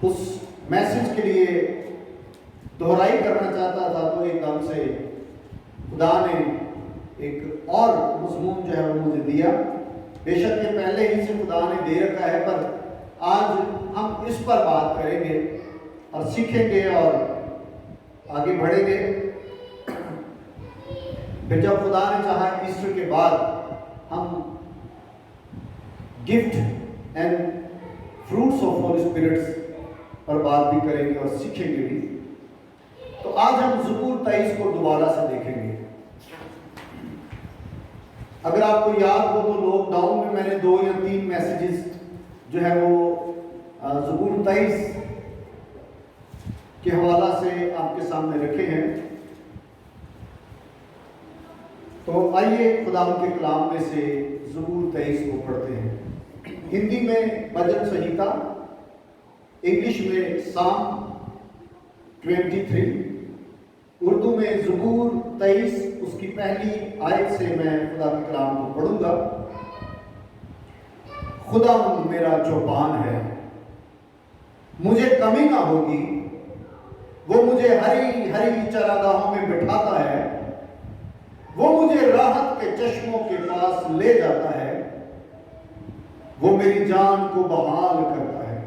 اس message کے لیے دہرائی کرنا چاہتا تھا تو ایک دم سے خدا نے ایک اور مضمون جو ہے وہ مجھے دیا. بے شک یہ پہلے ہی سے خدا نے دے رکھا ہے، پر آج ہم اس پر بات کریں گے اور سیکھیں گے اور آگے بڑھیں گے. پھر جب خدا نے چاہا ایسٹر کے بعد ہم گفٹ اینڈ فروٹس آف ہالی اسپرٹس پر بات بھی کریں گے اور سیکھیں گے بھی. تو آج ہم زبور 23 کو دوبارہ سے دیکھیں گے. اگر آپ کو یاد ہو تو لاک ڈاؤن میں میں نے 2 یا 3 میسیجز جو ہے وہ زبور 23 کے حوالہ سے آپ کے سامنے رکھے ہیں. تو آئیے خدا کے کلام میں سے زبور 23 کو پڑھتے ہیں. ہندی میں بھجن سہیتا، انگلش میں سام 23، اردو میں زبور 23 اس کی پہلی آیت سے میں خدا کے کلام کو پڑھوں گا. خدا میرا چوپان ہے، مجھے کمی نہ ہوگی. وہ مجھے ہری ہری چراگاہوں میں بٹھاتا ہے، وہ مجھے راحت کے چشموں کے پاس لے جاتا ہے. وہ میری جان کو بحال کرتا ہے،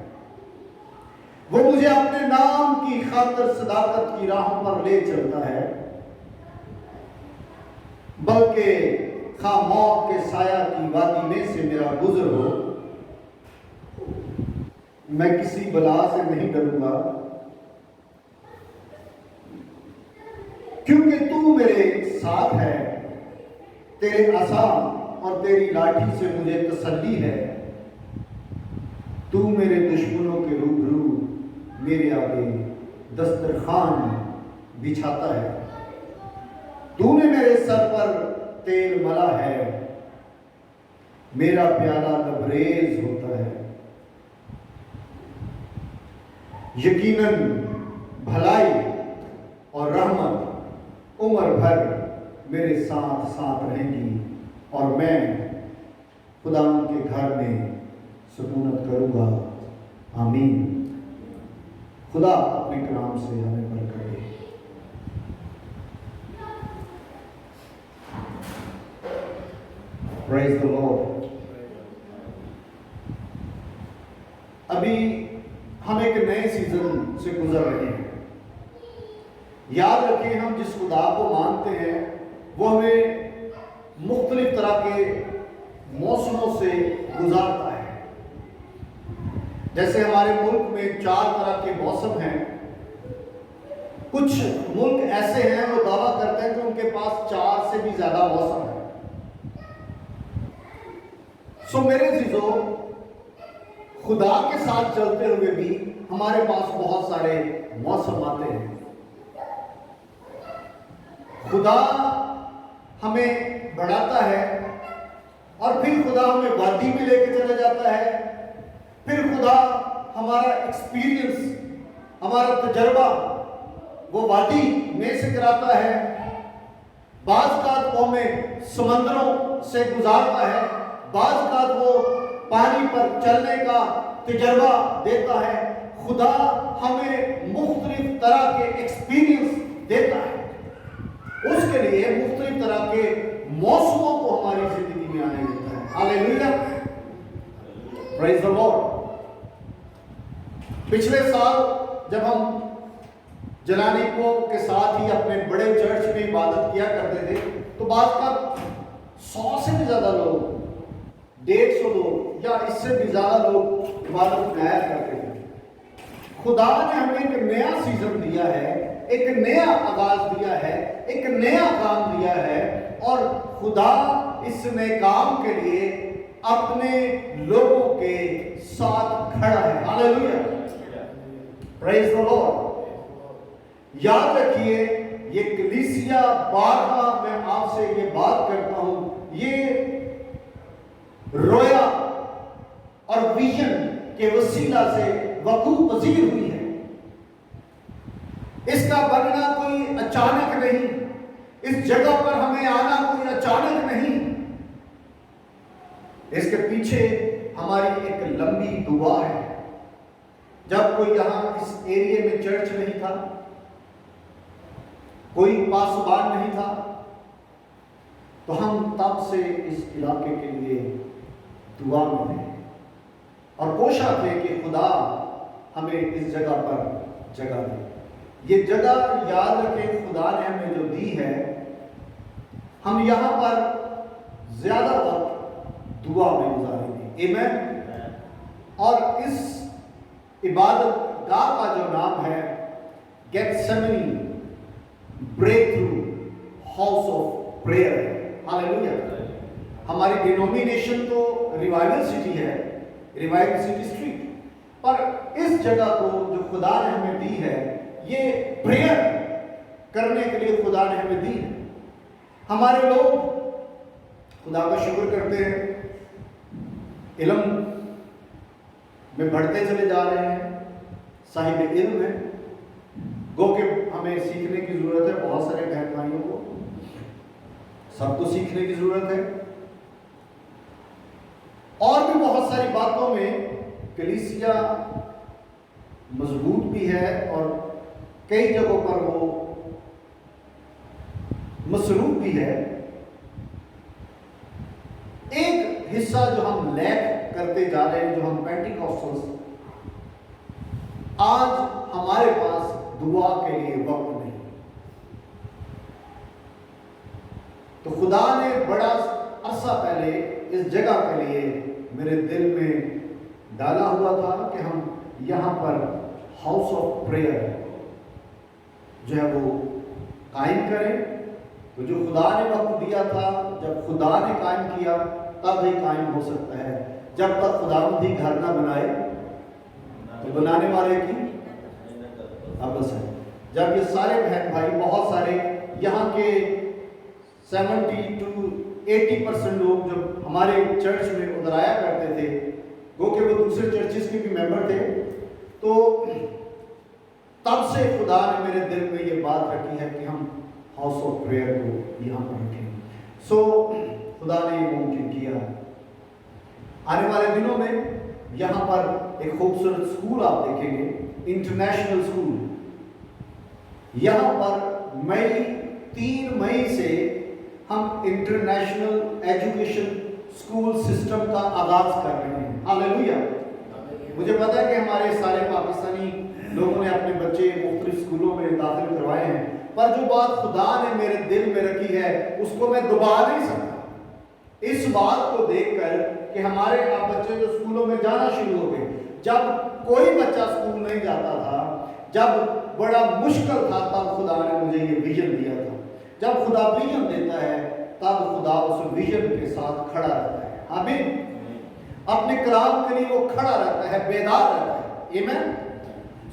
وہ مجھے اپنے نام کی خاطر صداقت کی راہوں پر لے چلتا ہے. بلکہ خواہ موت کے سایہ کی وادی میں سے میرا گزر ہو، میں کسی بلا سے نہیں ڈروں گا، کیونکہ تو میرے ساتھ ہے. تیرے عصا اور تیری لاٹھی سے مجھے تسلی ہے. تو میرے دشمنوں کے روبرو میرے آگے دسترخوان بچھاتا ہے. تو نے میرے سر پر تیل ملا ہے، میرا پیالہ لبریز ہوتا ہے. یقیناً بھلائی اور رحمت عمر بھر میرے ساتھ ساتھ رہیں گی، اور میں خدا کے گھر میں سکونت کروں گا. آمین. خدا اپنے کلام سے ہمیں برکت دے. Praise the Lord. ابھی ہم ایک نئے سیزن سے گزر رہے ہیں. یاد رکھیں، ہم جس خدا کو مانتے ہیں وہ ہمیں مختلف طرح کے موسموں سے گزارتا ہے. جیسے ہمارے ملک میں 4 طرح کے موسم ہیں. کچھ ملک ایسے ہیں وہ دعویٰ کرتے ہیں کہ ان کے پاس 4 سے بھی زیادہ موسم ہیں. سو میرے عزیزو، خدا کے ساتھ چلتے ہوئے بھی ہمارے پاس بہت سارے موسم آتے ہیں. خدا ہمیں بڑھاتا ہے اور پھر خدا ہمیں وادی میں لے کے چلا جاتا ہے. پھر خدا ہمارا ایکسپیرینس، ہمارا تجربہ وہ وادی میں سے کراتا ہے. بعض اوقات وہ ہمیں سمندروں سے گزارتا ہے، بعض اوقات وہ پانی پر چلنے کا تجربہ دیتا ہے. خدا ہمیں مختلف طرح کے ایکسپیرینس دیتا ہے. اس کے لیے مختلف طرح کے موسموں کو ہماری زندگی میں آنے دیتا ہے. ہاللیلویا. پرائز دی لارڈ. پچھلے سال جب ہم جلانی کو کے ساتھ ہی اپنے بڑے چرچ میں عبادت کیا کرتے تھے تو بعض کا 100 سے بھی زیادہ لوگ، 150 لوگ یا اس سے بھی زیادہ لوگ عبادت میں آیا کرتے تھے. خدا نے ہمیں ایک نیا سیزن دیا ہے، ایک نیا آغاز دیا ہے، ایک نیا کام دیا ہے، اور خدا اس نئے کام کے لیے اپنے لوگوں کے ساتھ کھڑا ہے. ہاللیلویا. پریز دی لارڈ. یاد رکھیے، یہ کلیسیا بارہا میں آپ سے یہ بات کرتا ہوں، یہ رویا اور ویژن کے وسیلہ سے وقوع پذیر ہوئی ہے. اس کا بننا کوئی اچانک نہیں، اس جگہ پر ہمیں آنا کوئی اچانک نہیں. اس کے پیچھے ہماری ایک لمبی دعا ہے جب کوئی یہاں اس ایریے میں چرچ نہیں تھا، کوئی پاسبان نہیں تھا، تو ہم تب سے اس علاقے کے لیے دعا میں تھے اور کوشاں تھے کہ خدا ہمیں اس جگہ پر جگہ دے۔ یہ جگہ یاد رکھیں خدا نے ہمیں جو دی ہے، ہم یہاں پر زیادہ وقت دعا میں گزاریں گے، آمین۔ اور اس عبادت گاہ کا جو نام ہے Gethsemane breakthrough house of prayer ہے، ہاللیلویہ۔ ہماری ڈینومینیشن تو ریوائول سٹی ہے، ریوائول سٹی اسٹریٹ، پر اس جگہ کو جو خدا نے ہمیں دی ہے، یہ پریئر کرنے کے لیے خدا نے ہمیں دی ہے۔ ہمارے لوگ خدا کا شکر کرتے ہیں، علم میں بڑھتے چلے جا رہے ہیں، صاحب علم ہے، گو کہ ہمیں سیکھنے کی ضرورت ہے، بہت سارے بہن بھائیوں کو سب کو سیکھنے کی ضرورت ہے، اور بھی بہت ساری باتوں میں کلیسیا مضبوط بھی ہے اور کئی جگہوں پر وہ مصروف بھی ہے۔ ایک حصہ جو ہم لیک کرتے جا رہے ہیں، جو ہم پینٹیکوسٹلز، آج ہمارے پاس دعا کے لیے وقت نہیں، تو خدا نے بڑا عرصہ پہلے اس جگہ کے لیے میرے دل میں ڈالا ہوا تھا کہ ہم یہاں پر ہاؤس آف پریئر جو ہے وہ قائم کریں۔ تو جو خدا نے وقت دیا تھا، جب خدا نے قائم کیا تب ہی قائم ہو سکتا ہے۔ جب تک خداوند ہی گھر نہ بنائے تو بنانے والے کی آپس ہے۔ جب یہ سارے بہن بھائی، بہت سارے یہاں کے 70 to 80% لوگ جب ہمارے چرچ میں ادھر آیا کرتے تھے، وہ کہ وہ دوسرے چرچز کے بھی ممبر تھے، تو تب سے خدا نے میرے دل میں یہ بات رکھی ہے کہ ہم ہاؤس آف پریئر کو یہاں پر رکھیں۔ سو خدا نے یہ ممکن کیا۔ آنے والے دنوں میں یہاں پر ایک خوبصورت اسکول آپ دیکھیں گے، انٹرنیشنل اسکول۔ یہاں پر 3 مئی سے ہم انٹرنیشنل ایجوکیشن اسکول سسٹم کا آغاز کر رہے ہیں، ہاللیلویہ۔ مجھے پتا ہے کہ ہمارے سارے پاکستانی لوگوں نے اپنے بچے مختلف اسکولوں میں داخل کروائے ہیں، پر جو بات خدا نے میرے دل میں رکھی ہے اس کو میں دبا نہیں سکتا۔ اس بات کو دیکھ کر کہ ہمارے بچے جو اسکولوں میں جانا شروع ہو گئے، جب کوئی بچہ اسکول نہیں جاتا تھا، جب بڑا مشکل تھا، تب خدا نے مجھے یہ ویژن دیا تھا۔ جب خدا ویژن دیتا ہے تب خدا اس ویژن کے ساتھ کھڑا رہتا ہے، آمین۔ اپنے کلام کے لیے وہ کھڑا رہتا ہے، بیدار رہتا ہے، آمین۔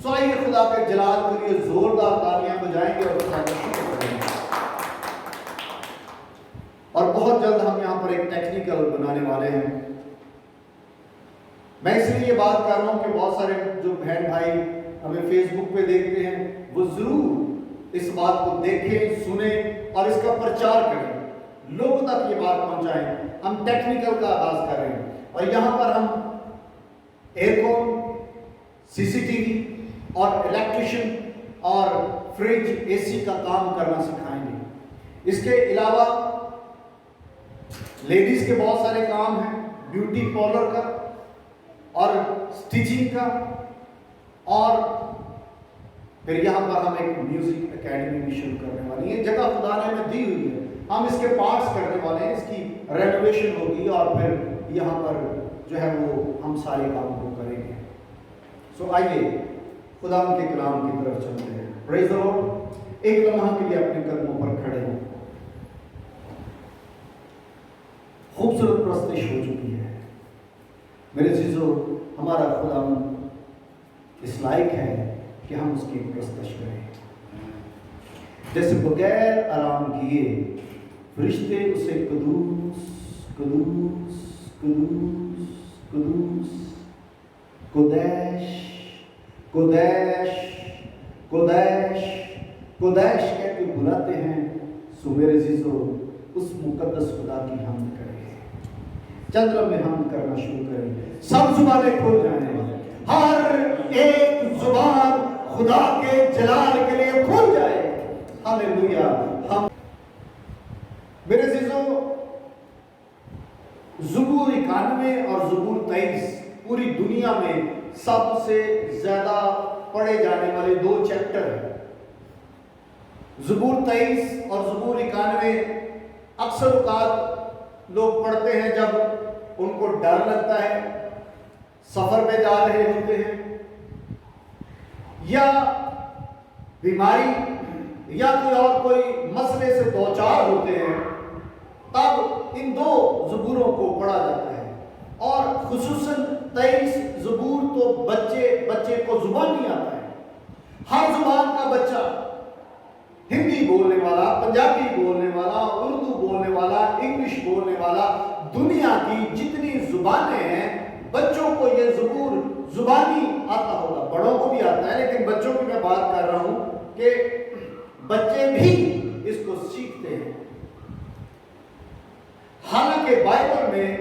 سو آئیے خدا کے جلال کے لیے زوردار تالیاں بجائیں گے اور خدا کا شکر کریں گے۔ اور بہت جلد ہم یہاں پر ایک ٹیکنیکل بنانے والے ہیں۔ میں اس لیے یہ بات کر رہا ہوں کہ بہت سارے جو بہن بھائی ہمیں فیس بک پہ دیکھتے ہیں، وہ ضرور اس بات کو دیکھیں، سنیں اور اس کا پرچار کریں، لوگوں تک یہ بات پہنچائیں۔ ہم ٹیکنیکل کا آغاز کر رہے ہیں اور یہاں پر ہم ایئرکون، CCTV اور الیکٹریشین اور فریج، AC کا کام کرنا سکھائیں گے۔ اس کے علاوہ لیڈیز کے بہت سارے کام ہیں، بیوٹی پارلر کا اور سٹیچنگ کا، اور پھر یہاں پر ہم ایک میوزک اکیڈمی بھی شروع کرنے والی ہیں۔ جگہ خدا نے ہمیں دی ہوئی ہے، ہم اس کے پارٹس کرنے والے ہیں، اس کی رینوویشن ہوگی اور پھر یہاں پر جو ہے وہ ہم سارے کام کو کریں گے۔ سو آئیے خدا کے کلام کی طرف چلتے ہیں۔ پریز دی لارڈ۔ ایک لمحہ کے لیے اپنے قدموں پر کھڑے ہوں۔ خوبصورت پرستش ہو چکی ہے میرے عزیزو، ہمارا خدا اس لائق ہے کہ ہم اس کی پرستش کریں۔ جیسے بغیر آرام کیے فرشتے اسے قدوس قدوس قدوس قدوس قدیش قدیش قدیش قدیش کہہ کے بلاتے ہیں۔ سو میرے عزیزو، اس مقدس خدا کی حمد کریں، چند لمحے حمد کرنا شروع کریں، سب زبانیں کھول جائیں، ہر ایک زبان خدا کے جلال کے لیے کھل جائے. ہاللیلویا. ہم میرے عزیزوں، زبور 91 اور زبور 23 پوری دنیا میں سب سے زیادہ پڑھے جانے والے 2 چیپٹر ہیں. زبور 23 اور زبور 91 اکثر اوقات لوگ پڑھتے ہیں جب ان کو ڈر لگتا ہے، سفر پہ جا رہے ہوتے ہیں، یا بیماری یا کوئی مسئلے سے دوچار ہوتے ہیں، تب ان 2 زبوروں کو پڑھا جاتا ہے. اور خصوصاً 23 زبور تو بچے کو زبان نہیں آتا ہے. ہر زبان کا بچہ، ہندی بولنے والا، پنجابی بولنے والا، اردو بولنے والا، انگلش بولنے والا، دنیا کی جتنی زبانیں ہیں، بچوں کو یہ زبور زبانی آتا ہوگا. بڑوں کو بھی آتا ہے، لیکن بچوں کی میں بات کر رہا ہوں کہ بچے بھی اس کو سیکھتے ہیں. حالانکہ بائبل میں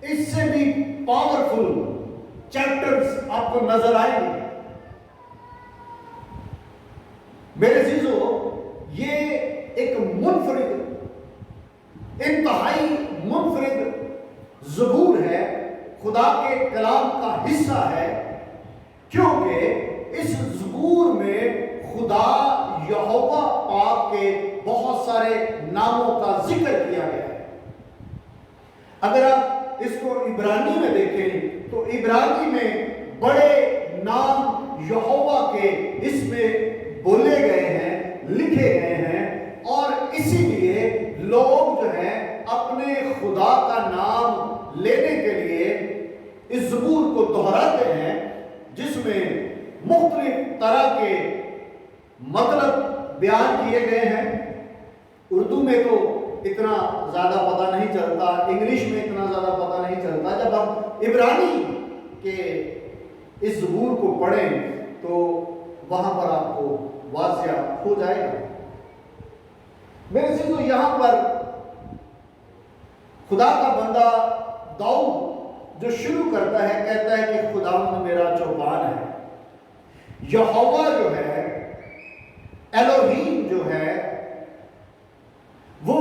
اس سے بھی پاورفل چیپٹرز آپ کو نظر آئیں گے. میرے عزیزو، یہ ایک انتہائی منفرد زبور ہے، خدا کے کلام کا حصہ ہے، کیونکہ اس زبور میں خدا یہوہ پاک کے بہت سارے ناموں کا ذکر کیا گیا ہے. اگر آپ اس کو عبرانی میں دیکھیں تو عبرانی میں بڑے نام یہوہ کے اس میں بولے گئے ہیں، لکھے گئے ہیں، اور اسی لیے لوگ جو ہیں اپنے خدا کا نام لینے کے لیے اس زبور کو دہراتے ہیں، جس میں مختلف طرح کے مطلب بیان کیے گئے ہیں. اردو میں تو اتنا زیادہ پتہ نہیں چلتا، انگلش میں اتنا زیادہ پتہ نہیں چلتا. جب ہم عبرانی کے اس زبور کو پڑھیں تو وہاں پر آپ کو واضح ہو جائے گا. میرے عزیزو، یہاں پر خدا کا بندہ داؤد جو شروع کرتا ہے، کہتا ہے کہ خداوند میرا چوپان ہے. یہوہ جو ہے، الوہیم جو ہے، وہ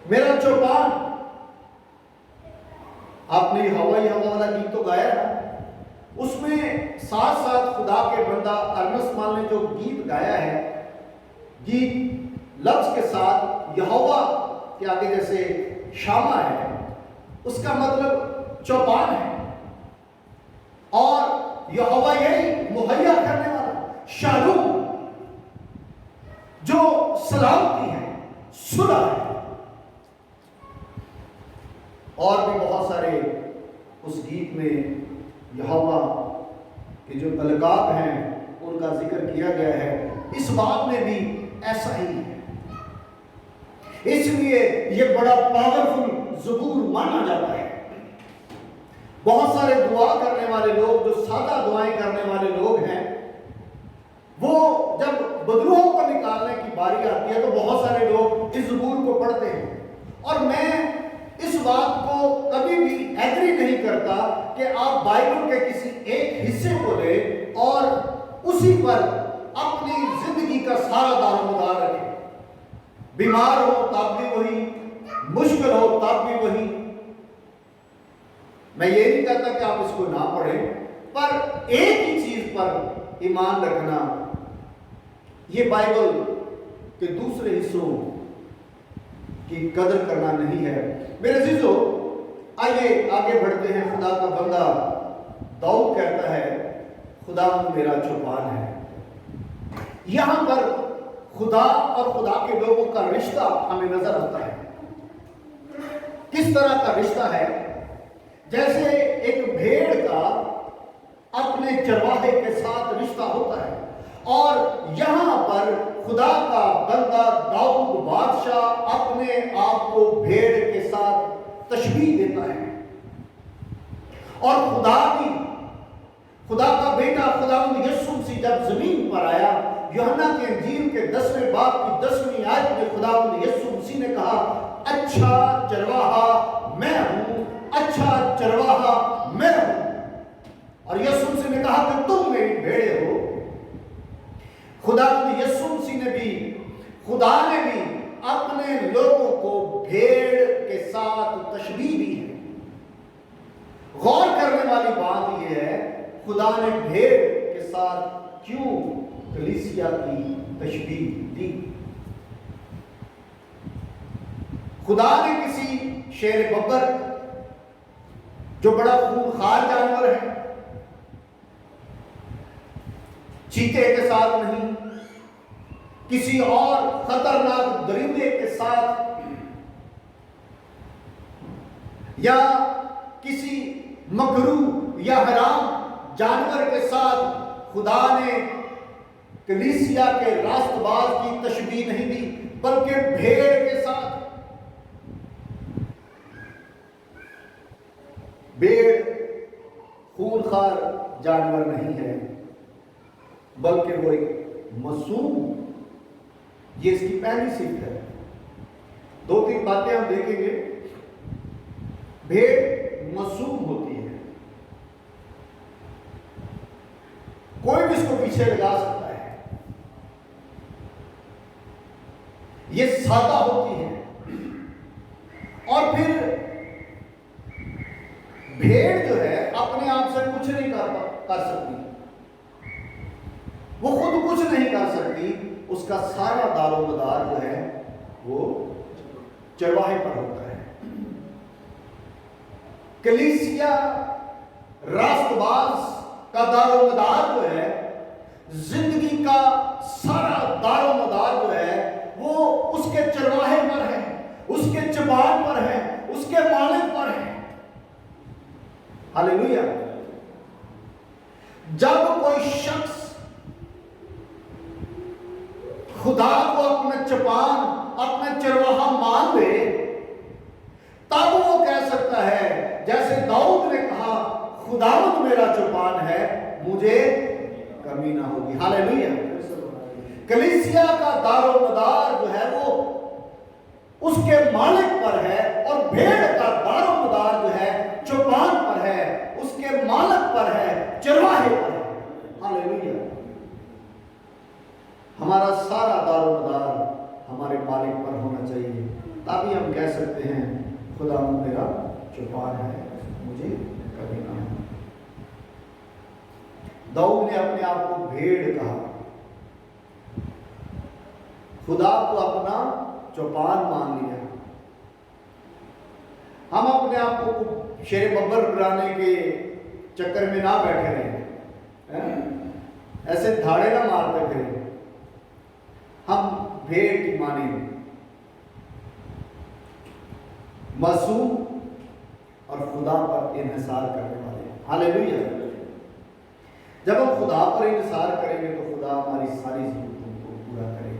میرا چوپان. آپ نے یہوہ والا گیت تو گایا نا، اس میں ساتھ ساتھ خدا کے بندہ ارنس مال نے جو گیت گایا ہے، گیت لفظ کے ساتھ یہوہ کے آگے جیسے شامہ ہے، اس کا مطلب چوپان ہے. اور یہوہ یہی مہیا کرنے والا، شالوم، جو سلامتی ہے، صلح ہے. اور بھی بہت سارے اس گیت میں یہوہ کے جو القاب ہیں ان کا ذکر کیا گیا ہے. اس بات میں بھی ایسا ہی ہے. اس لیے یہ بڑا پاورفل زبور مانا جاتا ہے. بہت سارے دعا کرنے والے لوگ، جو سادہ دعائیں کرنے والے لوگ ہیں، وہ جب بدروہوں کو نکالنے کی باری آتی ہے تو بہت سارے لوگ اس زبور کو پڑھتے ہیں. اور میں اس بات کو کبھی بھی ایگری نہیں کرتا کہ آپ بائبل کے کسی ایک حصے کو لیں اور اسی پر اپنی زندگی کا سارا دار و مدار رکھیں. بیمار ہو تب بھی وہی، مشکل ہو تب بھی وہی. میں یہ نہیں کہتا کہ آپ اس کو نہ پڑھیں، پر ایک ہی چیز پر ایمان رکھنا، یہ بائبل کے دوسرے حصوں کی قدر کرنا نہیں ہے. میرے عزیزو، آئیے آگے بڑھتے ہیں. خدا کا بندہ داؤد کہتا ہے خدا میرا چوپان ہے. یہاں پر خدا اور خدا کے لوگوں کا رشتہ ہمیں نظر آتا ہے. کس طرح کا رشتہ ہے؟ جیسے ایک بھیڑ کا اپنے چرواہے کے ساتھ رشتہ ہوتا ہے، اور یہاں پر خدا کا بندہ داؤد بادشاہ اپنے آپ کو بھیڑ کے ساتھ تشبیہ دیتا ہے. اور خدا کا بیٹا خداوند یسوع مسیح جب زمین پر آیا، یوحنا کے انجیل کے 10ویں باب کی 10ویں آیت میں خداوند یسوع مسیح نے کہا، اچھا چرواہا میں ہوں، اچھا چرواہا میں ہوں. خدا نے بھی اپنے لوگوں کو بھیڑ کے ساتھ تشبیہ دی ہے۔ غور کرنے والی بات یہ ہے خدا نے بھیڑ کے ساتھ کیوں کلیسیا کی تشبیہ دی۔ خدا نے کسی شیر ببر جو بڑا خونخوار جانور ہے، چیتے کے ساتھ نہیں، کسی اور خطرناک درندے کے ساتھ، یا کسی مکروہ یا حرام جانور کے ساتھ خدا نے کلیسیا کے راست باز کی تشبیہ نہیں دی، بلکہ بھیڑ کے ساتھ۔ بھیڑ خونخوار جانور نہیں ہے، بلکہ وہ ایک معصوم، یہ اس کی پہلی صفت ہے۔ دو تین باتیں ہم دیکھیں گے۔ بھیڑ معصوم ہوتی ہے، کوئی بھی اس کو پیچھے لگا سکتا ہے، یہ سادہ ہوتی ہے، اور پھر بھیڑ جو ہے اپنے آپ سے کچھ نہیں کر سکتی، وہ خود کچھ نہیں کر سکتی، اس کا سارا دار و مدار جو ہے وہ چرواہے پر ہوتا ہے۔ کلیسیا راست باز کا دار و مدار جو ہے، زندگی کا سارا دار و مدار جو ہے وہ اس کے چرواہے پر ہے، اس کے چبان پر ہے، اس کے مالک پر ہے۔ ہاللیلویا۔ جب کوئی شخص خدا کو اپنا چپان، اپنا چرواہا مان لے، تب وہ کہہ سکتا ہے جیسے داؤد نے کہا خداوند میرا چوپان ہے، مجھے کمی نہ ہوگی۔ ہاللیلویا۔ کلیسیا کا دار و مدار جو ہے وہ اس کے مالک پر ہے، اور بھیڑ کا دار و مدار جو ہے چوپان پر ہے، اس کے مالک پر ہے، چرواہے پر ہے۔ ہاللیلویا۔ ہمارا سارا دار و مدار ہمارے مالک پر ہونا چاہیے، تبھی ہم کہہ سکتے ہیں خدا میرا چوپان ہے، مجھے کبھی نہ ہو۔ داؤد نے اپنے آپ کو بھیڑ کہا، خدا کو اپنا چوپان مان لیا۔ ہم اپنے آپ کو شیر ببر بنانے کے چکر میں نہ بیٹھے رہے، ایسے دھاڑے نہ مارتے پھرے، ہم بھیڑ کی مانیں، معصوم اور خدا پر انحصار کرنے والے۔ ہاللیلویا۔ جب ہم خدا پر انحصار کریں گے تو خدا ہماری ساری ضرورتوں کو پورا کرے گا۔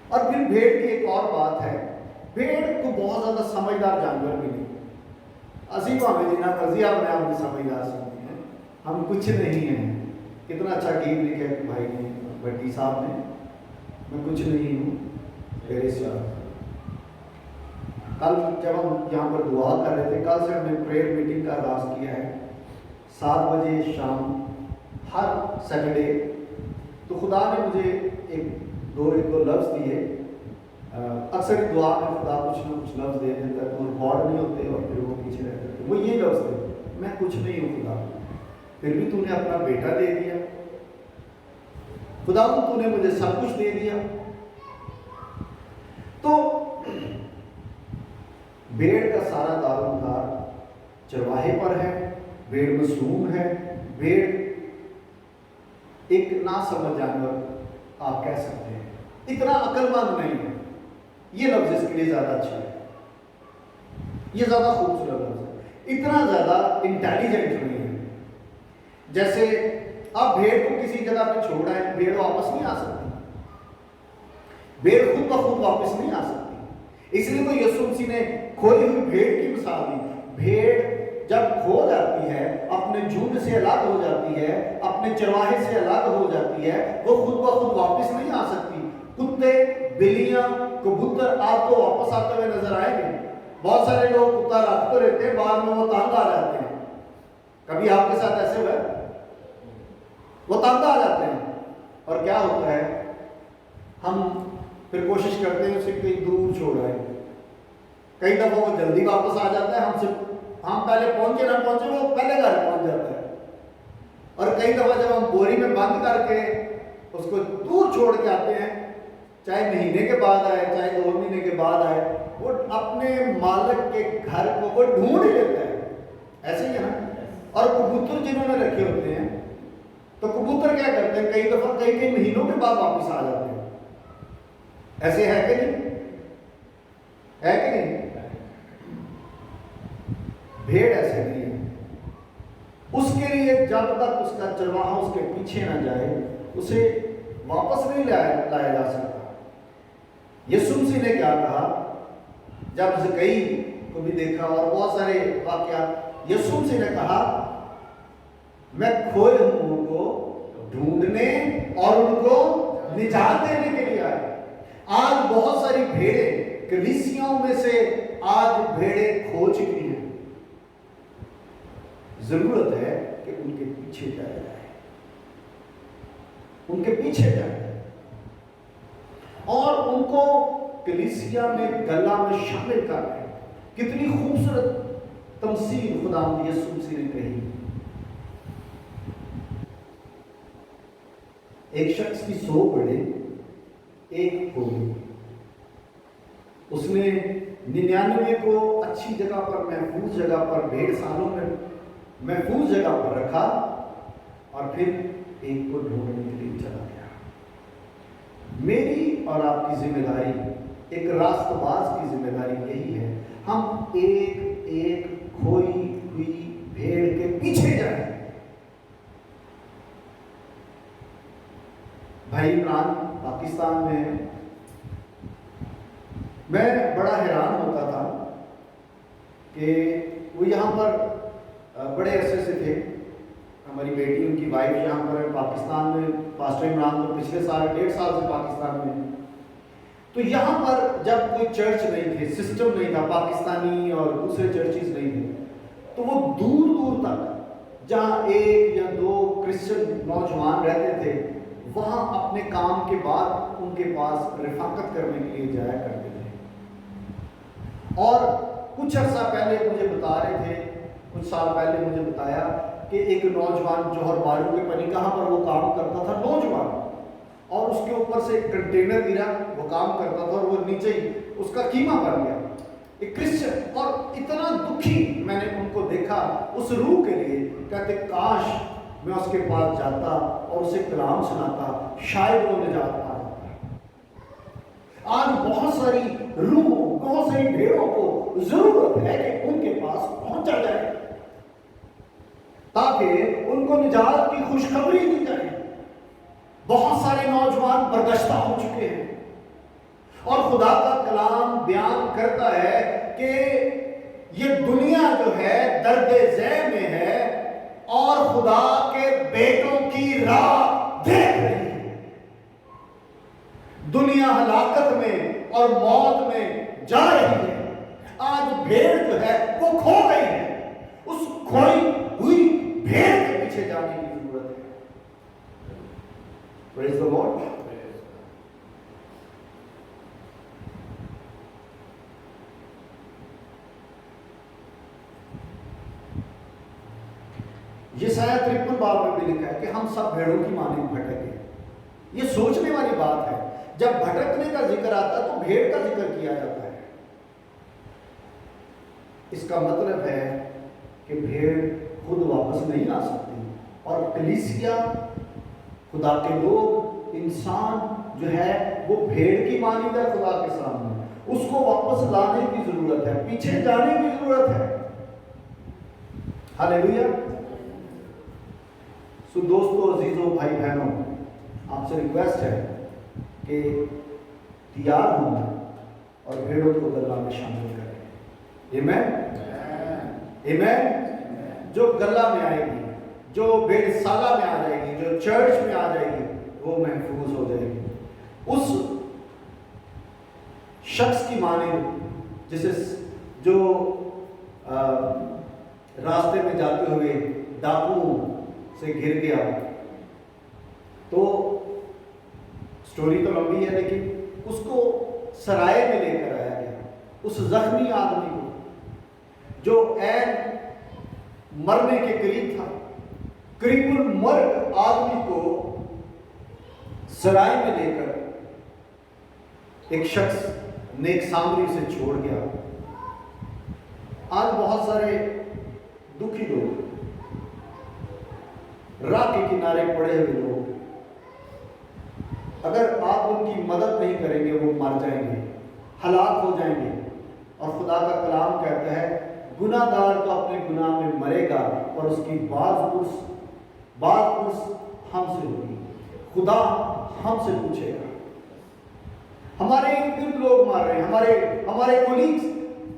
اور پھر بھیڑ کی ایک اور بات ہے، بھیڑ کو بہت زیادہ سمجھدار جانور بھی نہیں، اسی کو ہمیں جنا مرضی اپنے آپ میں سمجھدار سمجھتے ہیں، ہم کچھ نہیں ہیں۔ کتنا اچھا گیت لکھا ہے بھائی نے، بٹی صاحب نے، میں کچھ نہیں ہوں تیرے سوا۔ کل جب ہم یہاں پر دعا کر رہے تھے، کل سے ہم نے پریئر میٹنگ کا آغاز کیا ہے 7 بجے شام ہر سیٹرڈے۔ تو خدا نے مجھے ایک دو لفظ دیے، اکثر دعا میں خدا کچھ نہ کچھ لفظ دے دیتا ہے، تو ریکارڈ نہیں ہوتے اور پھر وہ پیچھے رہ جاتے۔ وہ یہ لفظ ہے، میں کچھ نہیں ہوں خدا، پھر بھی تو نے اپنا بیٹا دے دیا، خدا تو نے مجھے سب کچھ دے دیا۔ تو بھیڑ کا سارا دار و مدار چرواہے پر ہے، بھیڑ معصوم ہے، بھیڑ ایک ناسمجھ جانور آپ کہہ سکتے ہیں، اتنا عقل مند نہیں ہے۔ یہ لفظ اس کے لیے زیادہ اچھا ہے، یہ زیادہ خوبصورت لفظ ہے، اتنا زیادہ انٹیلیجنٹ نہیں ہے۔ جیسے آپ بھیڑ کو کسی جگہ پہ چھوڑ رہے ہیں، بھیڑ واپس نہیں آ سکتی، بھیڑ خود بخود واپس نہیں آ سکتی۔ اس لیے تو یسوع مسیح نے کھوئی ہوئی بھیڑ کی مثال دی۔ بھیڑ جب کھو جاتی ہے، اپنے جھنڈ سے الگ ہو جاتی ہے، اپنے چرواہے سے الگ ہو جاتی ہے، وہ خود بخود واپس نہیں آ سکتی۔ کتے، بلیاں، کبوتر آپ کو واپس آتے ہوئے نظر آئیں گے۔ بہت سارے لوگ کتا رکھ تو رہتے ہیں، بعد میں وہ تنگ آ جاتے ہیں۔ کبھی آپ کے ساتھ ایسے ہوا ہے؟ وہ تنگ آ جاتے ہیں، اور کیا ہوتا ہے؟ ہم پھر کوشش کرتے ہیں اسے کہیں دور چھوڑ آئے. کئی دفعہ وہ جلدی واپس آ جاتا ہے، ہم پہلے پہنچے نہ پہنچے وہ پہلے گھر پہنچ جاتا ہے. اور کئی دفعہ جب ہم بوری میں بند کر کے اس کو دور چھوڑ کے آتے ہیں، چاہے مہینے کے بعد آئے چاہے 2 مہینے کے بعد آئے، وہ اپنے مالک کے گھر کو وہ ڈھونڈ لیتا ہے. ایسے ہی ہے نا. اور کبوتر جنہوں نے رکھے ہوتے ہیں تو کبوتر کیا کرتے ہیں، کئی دفعہ کئی مہینوں کے بعد واپس آ جاتے ہیں. ایسے ہے کہ نہیں؟ ہے کہ نہیں؟ بھیڑ ایسے نہیں ہے. اس کے لیے جب تک اس کا چرواہا اس کے پیچھے نہ جائے اسے واپس نہیں لایا جا سکتا. یسوع مسیح نے کیا کہا جب زکئی کو بھی دیکھا اور بہت سارے واقعات، یسوع مسیح نے کہا میں کھوئے ہوں کو ڈھونڈنے اور ان کو نجات دینے کے لیے آیا. آج بہت ساری بھیڑیں کلیسیوں میں سے آج بھیڑیں کھو چکی ہیں. ضرورت ہے کہ ان کے پیچھے جایا جائے، ان کے پیچھے جائے اور ان کو کلیسیا میں گلا میں شامل کر رہے ہیں. کتنی خوبصورت تمثیل خداوند یسوع مسیح نے کہی. ایک شخص کی 100 بڑے ایک کھو گئی. اس نے 99 کو اچھی جگہ پر محفوظ جگہ پر بھیڑ سالوں میں محفوظ جگہ پر رکھا اور پھر ایک کو ڈھونڈنے کے لیے چلا گیا. میری اور آپ کی ذمہ داری، ایک راست باز کی ذمہ داری یہی ہے، ہم ایک ایک کھوئی ہوئی بھیڑ کے پیچھے جائیں. بھائی عمران پاکستان میں ہے. میں بڑا حیران ہوتا تھا کہ وہ یہاں پر بڑے عرصے سے تھے. ہماری بیٹی ان کی وائف یہاں پر ہے پاکستان میں. پاسٹر عمران تو پچھلے سال 1.5 سال سے پاکستان میں. تو یہاں پر جب کوئی چرچ نہیں تھے، سسٹم نہیں تھا، پاکستانی اور دوسرے چرچز نہیں تھے، تو وہ دور دور تک جہاں 1 یا 2 کرسچن نوجوان رہتے تھے وہاں اپنے کام کے بعد ان کے پاس رفاقت کرنے کے لیے جایا کرتے تھے. اور کچھ عرصہ پہلے مجھے بتا رہے تھے، کچھ سال پہلے مجھے بتایا کہ ایک نوجوان جوہر بارو کے پنی کہاں پر وہ کام کرتا تھا، نوجوان، اور اس کے اوپر سے ایک کنٹینر گرا، وہ کام کرتا تھا اور وہ نیچے ہی اس کا قیمہ بن گیا. ایک کرسچن، اور اتنا دکھی میں نے ان کو دیکھا اس روح کے لیے. کہتے کاش میں اس کے پاس جاتا اور اسے کلام سناتا، شاید وہ نجات پا جاتا. آج بہت ساری روحوں، بہت ساری بھیڑوں کو ضرورت ہے کہ ان کے پاس پہنچا جائے تاکہ ان کو نجات کی خوشخبری دی جائے. بہت سارے نوجوان برداشتہ ہو چکے ہیں اور خدا کا کلام بیان کرتا ہے کہ یہ دنیا جو ہے درد ذیل میں ہے اور خدا کے بیٹوں کی راہ دیکھ رہی ہے. دنیا ہلاکت میں اور موت میں جا رہی ہے. آج بھیڑ جو ہے وہ کھو گئی ہے. اس کھوئی ہوئی بھیڑ کے پیچھے جانے کی ضرورت ہے. Praise the Lord. یہ سایہ 53 باب میں بھی لکھا ہے کہ ہم سب بھیڑوں کی مانند بھٹکے. یہ سوچنے والی بات ہے. جب بھٹکنے کا ذکر آتا ہے تو بھیڑ کا ذکر کیا جاتا ہے. اس کا مطلب ہے کہ بھیڑ خود واپس نہیں آ سکتی اور کلیسیا، خدا کے لوگ، انسان جو ہے وہ بھیڑ کی مانند ہے خدا کے سامنے. اس کو واپس لانے کی ضرورت ہے، پیچھے جانے کی ضرورت ہے. ہاللیلویا. سو دوستو، عزیزوں، بھائی بہنوں، آپ سے ریکویسٹ ہے کہ تیار ہوں اور بھیڑوں کو گلہ میں شامل کریں. آمین، آمین. جو گلہ میں آئے گی، جو بھیڑ سالہ میں آ جائے گی، جو چرچ میں آ جائے گی، وہ محفوظ ہو جائے گی. اس شخص کی مانند جسے جو راستے میں جاتے ہوئے ڈاکو سے گر گیا تو سٹوری تو لمبی ہے لیکن اس کو سرائے میں لے کر آیا گیا، اس زخمی آدمی کو جو عین مرنے کے قریب تھا، قریب المرگ آدمی کو سرائے میں لے کر ایک شخص نیک سامری سے چھوڑ گیا۔ آج بہت سارے دکھی لوگ، راہ کے کنارے پڑے ہوئے لوگ، اگر آپ ان کی مدد نہیں کریں گے وہ مر جائیں گے، ہلاک ہو جائیں گے۔ اور خدا کا کلام کہتا ہے گناہ گار تو اپنے گناہ میں مرے گا اور اس کی باز پرس ہم سے ہوگی، خدا ہم سے پوچھے گا۔ ہمارے ارد لوگ مر رہے ہیں، ہمارے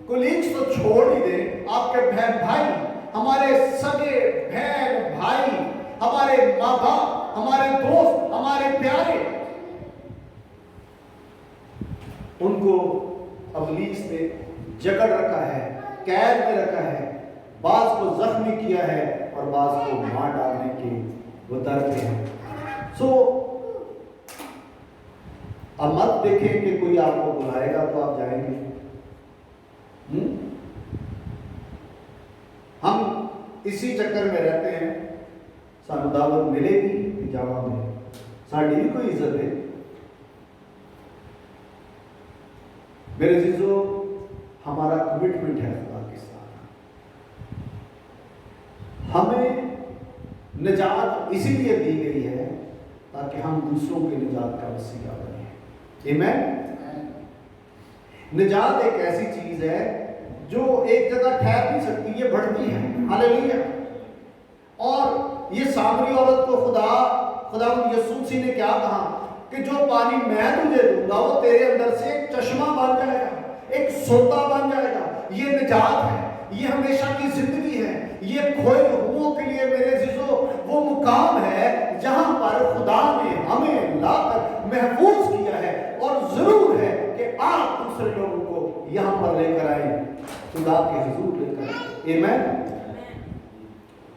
کولیگز تو چھوڑ ہی دیں، آپ کے بہن بھائی، ہمارے سگے بہن بھائی، ہمارے ماں باپ، ہمارے دوست، ہمارے پیارے، ان کو ابلیس نے جکڑ رکھا ہے، قید میں رکھا ہے، بعض کو زخمی کیا ہے اور بعض کو مار ڈالنے کے وہ در پہ ہیں۔ اب مت دیکھیں کہ کوئی آپ کو بلائے گا تو آپ جائیں گے۔ ہم اسی چکر میں رہتے ہیں، سانو دعوت ملے گی جاوا میں ساڑی بھی کوئی عزت ہے۔ میرے عزیزو، ہمارا کمٹمنٹ ہے خدا کے ساتھ۔ ہمیں نجات اسی لیے دی گئی ہے تاکہ ہم دوسروں کے نجات کا وسیلہ بنیں۔ آمین۔ نجات ایک ایسی چیز ہے جو ایک جگہ ٹھہر نہیں سکتی، یہ بڑھتی ہے۔ ہاللیلویا۔ اور یہ سامری عورت کو خدا یسوع مسیح نے کیا کہا کہ جو پانی میں تجھے دوں گا وہ تیرے اندر سے ایک چشمہ بن جائے گا، ایک سوتا بن جائے گا۔ یہ نجات ہے، یہ ہمیشہ کی زندگی ہے، یہ کھوئے ہوئوں کے لیے میرے عزیزو وہ مقام ہے جہاں پر خدا نے ہمیں لا کر محفوظ کیا ہے۔ اور ضرور ہے کہ آپ دوسرے لوگوں کو یہاں پر لے کر آئیں، خدا کے حضور لے کر آئیں۔ آمین۔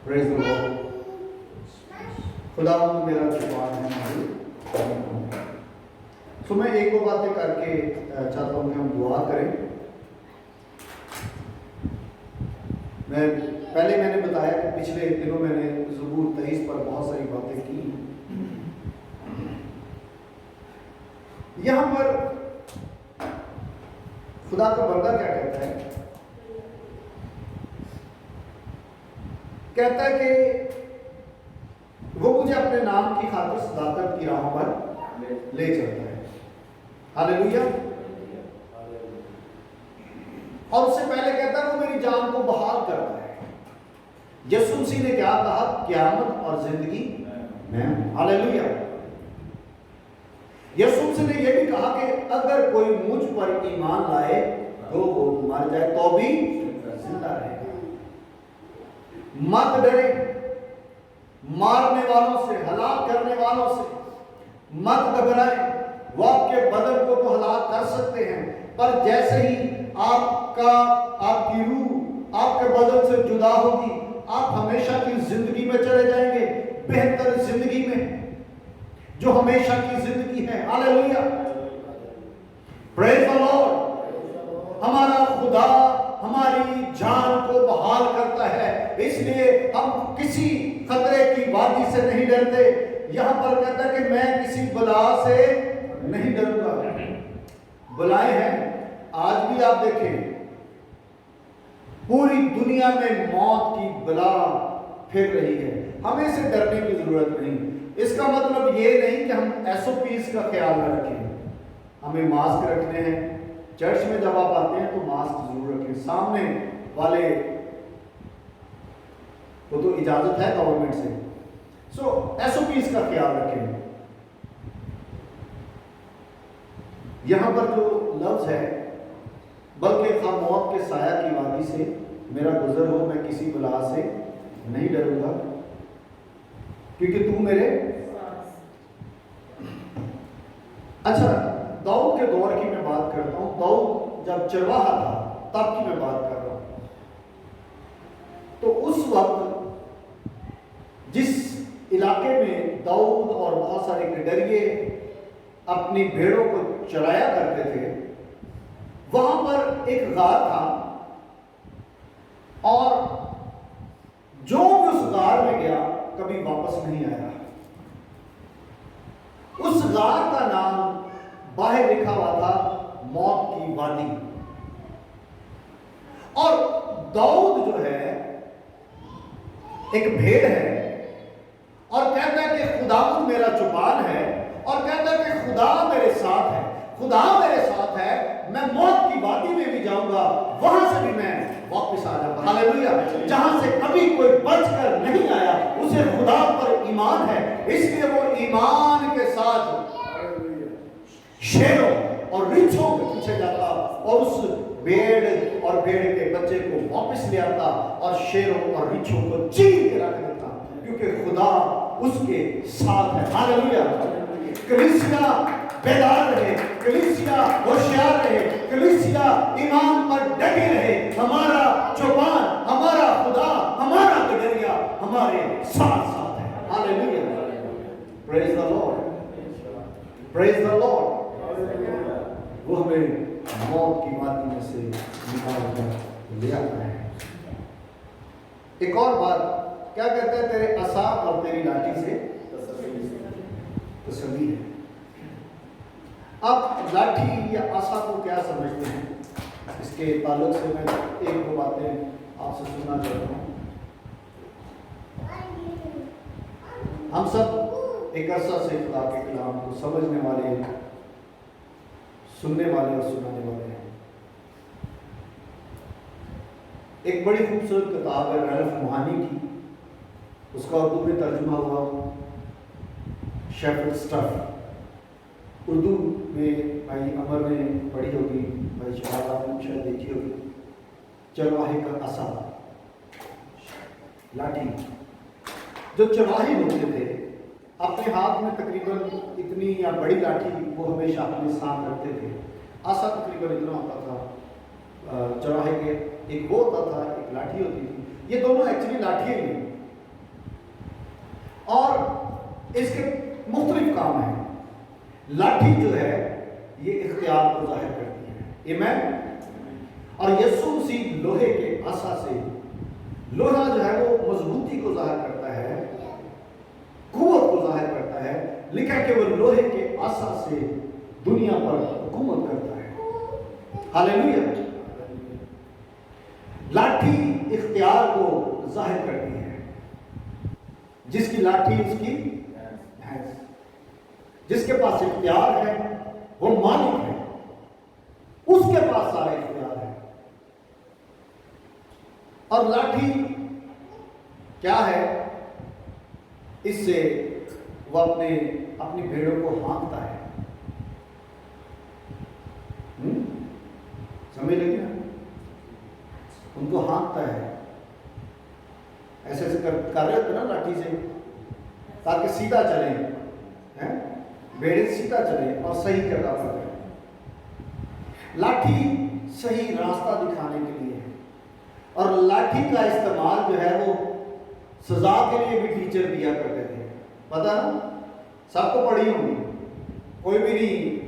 پریز دی لارڈ۔ خدا میرا جوان ہے۔ تو میں ایک دو باتیں کر کے چاہتا ہوں کہ ہم دعا کریں۔ پہلے میں نے بتایا کہ پچھلے دنوں میں نے زبور 23 پر بہت ساری باتیں کی۔ یہاں پر خدا کا بندہ کیا کہتا ہے؟ کہتا ہے کہ وہ مجھے اپنے نام کی خاطر صداقت کی راہوں پر لے چلتا ہے۔ ہاللیلویا۔ اور اس سے پہلے کہتا ہے وہ میری جان کو بحال کرتا ہے۔ یسوع مسیح نے کیا کہا؟ قیامت اور زندگی میں ہوں۔ ہاللیلویا۔ یسوع مسیح نے یہ بھی کہا کہ اگر کوئی مجھ پر ایمان لائے تو وہ مر جائے تو بھی زندہ رہے گا۔ مت ڈرے مارنے والوں سے، ہلاک کرنے والوں سے، مت گھبرائیں۔ وہ آپ کے بدن کو تو ہلاک کر سکتے ہیں، پر جیسے ہی آپ کی روح آپ کے بدن سے جدا ہوگی، آپ ہمیشہ کی زندگی میں چلے جائیں گے، بہتر زندگی میں جو ہمیشہ کی زندگی ہے۔ ہاللیلویا۔ پریز دی لارڈ۔ ہمارا خدا ہماری جان کو بحال کرتا ہے، اس لیے ہم کسی خطرے کی وادی سے نہیں ڈرتے۔ یہاں پر کہتا ہے کہ میں کسی بلا سے نہیں ڈروں گا۔ بلائیں ہیں آج بھی، آپ دیکھیں پوری دنیا میں موت کی بلا پھر رہی ہے، ہمیں سے ڈرنے کی ضرورت نہیں۔ اس کا مطلب یہ نہیں کہ ہم SOPs کا خیال نہ رکھیں۔ ہمیں ماسک رکھنے ہیں، چرچ میں جب آپ آتے ہیں تو ماسک ضرور رکھیں۔ سامنے والے وہ تو اجازت ہے گورنمنٹ سے، SOPs کا خیال رکھیں۔ یہاں پر جو لفظ ہے بلکہ خواہ موت کے سایہ کی وادی سے میرا گزر ہو، میں کسی بلا سے نہیں ڈروں گا کیونکہ تو میرے۔ اچھا، داؤد کے دور کی میں بات کرتا ہوں۔ داؤد جب چرواہا تھا تب کی میں بات کر رہا ہوں۔ تو اس وقت جس علاقے میں داؤد اور بہت سارے گڈریے اپنی بھیڑوں کو چرایا کرتے تھے، وہاں پر ایک غار تھا، اور جو بھی اس غار میں گیا کبھی واپس نہیں آیا۔ اس غار کا نام باہر لکھا ہوا تھا موت کی وادی۔ اور داؤد جو ہے ایک بھیڑ ہے، اور کہتا ہے کہ خداوند میرا چوپان ہے، اور کہتا ہے کہ خدا میرے ساتھ ہے، خدا میرے ساتھ ہے، میں موت کی وادی میں بھی جاؤں گا، وہاں سے بھی میں واپس آ جاؤں گا۔ ہاللیلویہ! جہاں سے کبھی کوئی بچ کر نہیں آیا، اسے خدا پر ایمان ہے، اس لیے وہ ایمان کے ساتھ شیروں اور ریچھوں کے پیچھے جاتا، اور اس بھیڑ اور بھیڑ کے بچے کو واپس لے آتا، اور شیروں اور ریچھوں کو چیر کے رکھ دیتا، کیونکہ خدا اس کے ساتھ ہے۔ ہاللیلویہ! کلیسیا بیدار رہے، کلیسیا ہوشیار رہے، کلیسیا ایمان پر ڈٹے رہے۔ ہمارا چوپان، ہمارا خدا، ہمارا گڈریا ہمارے ساتھ ساتھ ہے۔ ہاللیلویہ! پریز دی لارڈ، پریز دی لارڈ۔ وہ ہمیں موت کی وادی میں سے نکال کر لے آتا ہے۔ ایک اور بات کیا کہتا ہے؟ تیرے عصا اور تیری لاٹھی سے تسلی ہے۔ اب لاٹھی یا عصا کو کیا سمجھتے ہیں؟ اس کے تعلق سے میں ایک دو باتیں آپ سے سننا چاہتا ہوں۔ ہم سب ایک عرصہ سے خدا کے کلام کو سمجھنے والے، سننے والے اور سنانے والے ہیں۔ ایک بڑی خوبصورت کتاب ہے رالف موہانی کی، اس کا اردو میں ترجمہ ہوا شیفرڈ اسٹف۔ اردو میں بھائی عمر نے پڑھی ہوگی، بھائی شہاد آپ نے شاید دیکھی ہوگی۔ چرواہے کا عصا، لاٹھی۔ جو چرواہے ہوتے تھے اپنے ہاتھ میں تقریباً اتنی یا بڑی لاٹھی وہ ہمیشہ اپنے ساتھ رکھتے تھے۔ عصا تقریباً اتنا ہوتا تھا چرواہے کے، ایک وہ ہوتا تھا، ایک لاٹھی ہوتی تھی۔ یہ دونوں ایکچولی لاٹھی ہی ہیں، اور اس کے مختلف کام ہیں۔ لاٹھی جو ہے یہ اختیار کو ظاہر کرتی ہے، ایمین۔ اور یسوع مسیح لوہے کے عصا سے، لوہا جو ہے وہ مضبوطی کو ظاہر کرتا ہے، قوت کو ظاہر کرتا ہے۔ لکھا کہ وہ لوہے کے عصا سے دنیا پر حکومت کرتا ہے۔ ہاللیلویہ! لاٹھی اختیار کو ظاہر کرتی ہے۔ جس کی لاٹھی اس کی بھینس، جس کے پاس اختیار ہے وہ مالک ہے، اس کے پاس سارا اختیار ہے۔ اور لاٹھی کیا ہے؟ اس سے وہ اپنی بھیڑوں کو ہانکتا ہے۔ سمجھ لگی نا؟ ان کو ہانکتا ہے، ایسے ایسے کر رہے ہوتے نا لاٹھی سے، تاکہ سیدھا چلے، بھیڑیں سیدھا چلے اور صحیح جگہ پر جائے۔ لاٹھی صحیح راستہ دکھانے کے لیے ہے، اور لاٹھی کا استعمال جو ہے وہ سزا کے لیے بھی ٹیچر دیا کرتے تھے، پتہ نا؟ سب کو پڑھی ہوں گی، کوئی بھی نہیں۔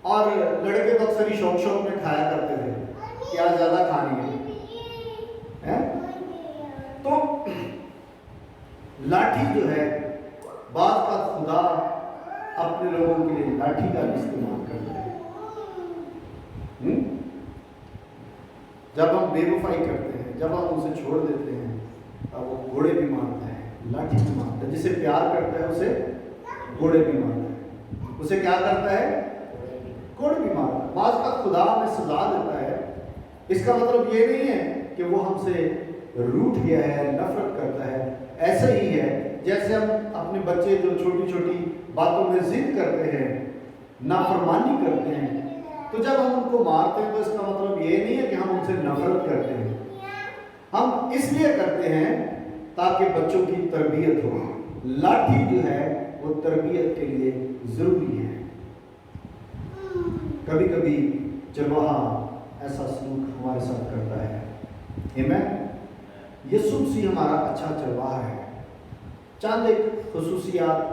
اور لڑکے تو اکثر ہی شوق شوق میں کھایا کرتے تھے کہ آج زیادہ کھانی ہے۔ تو لاٹھی جو ہے بعض کا خدا اپنے لوگوں کے لیے لاٹھی کا بھی استعمال کرتا ہے۔ جب ہم بے وفائی کرتے ہیں، جب ہم اسے چھوڑ دیتے ہیں، تب وہ گھوڑے بھی مارتا ہے، لاٹھی بھی مارتا ہے۔ جسے پیار کرتا ہے اسے گھوڑے بھی مارتا ہے، اسے کیا کرتا ہے؟ گھوڑے بھی مارتا ہے۔ بعض کا خدا ہمیں سزا دیتا ہے، اس کا مطلب یہ نہیں ہے کہ وہ ہم سے روٹھ گیا ہے، نفرت کرتا ہے۔ ایسا ہی ہے جیسے ہم اپنے بچے جو چھوٹی چھوٹی باتوں میں ضد کرتے ہیں، نافرمانی کرتے ہیں، تو جب ہم ان کو مارتے ہیں تو اس کا مطلب یہ نہیں ہے کہ ہم ان سے نفرت کرتے ہیں۔ ہم اس لیے کرتے ہیں تاکہ بچوں کی تربیت ہو۔ لاٹھی جو ہے وہ تربیت کے لیے ضروری ہے۔ کبھی کبھی چرواہا ایسا سلوک ہمارے ساتھ کرتا ہے، آمین۔ یسوع مسیح ہمارا اچھا چرواہا ہے۔ چند ایک خصوصیات